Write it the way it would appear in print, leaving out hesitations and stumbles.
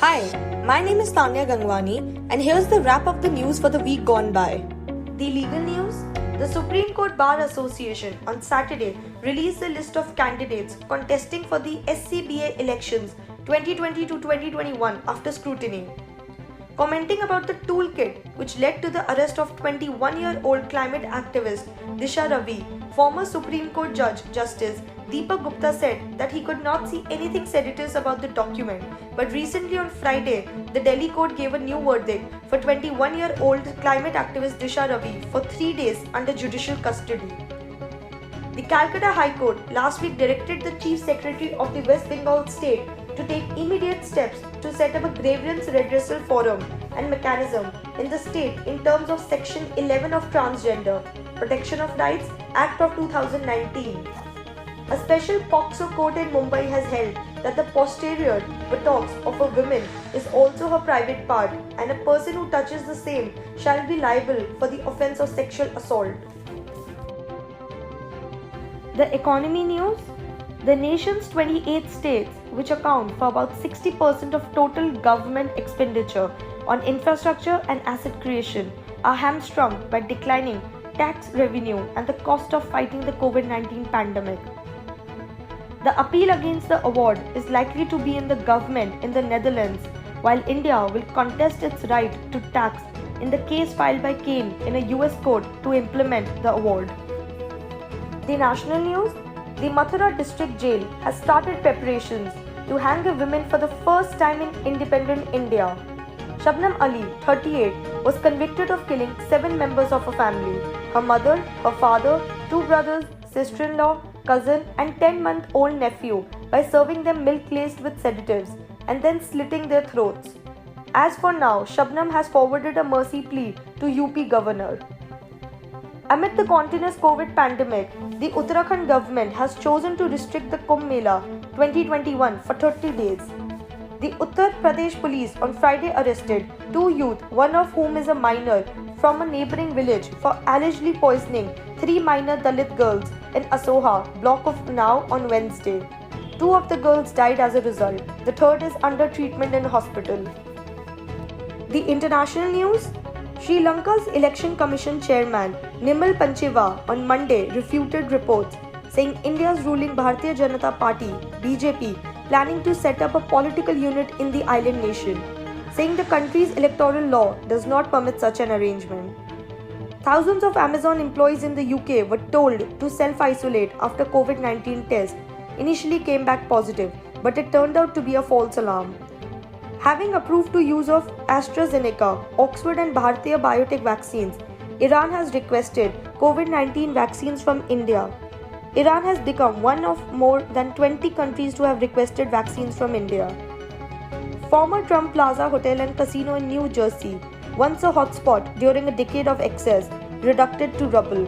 Hi, my name is Tanya Gangwani, and here's the wrap of the news for the week gone by. The legal news. The Supreme Court Bar Association on Saturday released a list of candidates contesting for the SCBA elections 2020 to 2021 after scrutiny. Commenting about the toolkit which led to the arrest of 21-year-old climate activist Disha Ravi, former Supreme Court Judge Justice Deepak Gupta said that he could not see anything seditious about the document, but recently on Friday, the Delhi court gave a new verdict for 21-year-old climate activist Disha Ravi for 3 days under judicial custody. The Calcutta High Court last week directed the Chief Secretary of the West Bengal state to take immediate steps to set up a grievance redressal forum and mechanism in the state in terms of Section 11 of Transgender Protection of Rights Act of 2019. A special POCSO court in Mumbai has held that the posterior buttocks of a woman is also her private part, and a person who touches the same shall be liable for the offence of sexual assault. The economy news. The nation's 28 states, which account for about 60% of total government expenditure on infrastructure and asset creation, are hamstrung by declining tax revenue and the cost of fighting the COVID-19 pandemic. The appeal against the award is likely to be in the government in the Netherlands, while India will contest its right to tax in the case filed by Kane in a US court to implement the award. The national news. The Mathura district jail has started preparations to hang a woman for the first time in independent India. Shabnam Ali, 38, was convicted of killing 7 members of a family: her mother, her father, 2 brothers, sister-in-law, cousin and 10-month-old nephew by serving them milk laced with sedatives and then slitting their throats. As for now, Shabnam has forwarded a mercy plea to UP governor. Amid the continuous COVID pandemic, the Uttarakhand government has chosen to restrict the Kumbh Mela 2021 for 30 days. The Uttar Pradesh police on Friday arrested 2 youth, one of whom is a minor, from a neighbouring village for allegedly poisoning 3 minor Dalit girls in Asoha block of Unnao on Wednesday. 2 of the girls died as a result. The third is under treatment in hospital. The international news. Sri Lanka's Election Commission Chairman Nimal Pancheva on Monday refuted reports saying India's ruling Bharatiya Janata Party (BJP) planning to set up a political unit in the island nation, saying the country's electoral law does not permit such an arrangement. Thousands of Amazon employees in the UK were told to self-isolate after COVID-19 test initially came back positive, but it turned out to be a false alarm. Having approved the use of AstraZeneca, Oxford and Bharatiya Biotech vaccines, Iran has requested COVID-19 vaccines from India. Iran has become one of more than 20 countries to have requested vaccines from India. Former Trump Plaza Hotel and Casino in New Jersey, once a hotspot during a decade of excess, reduced to rubble.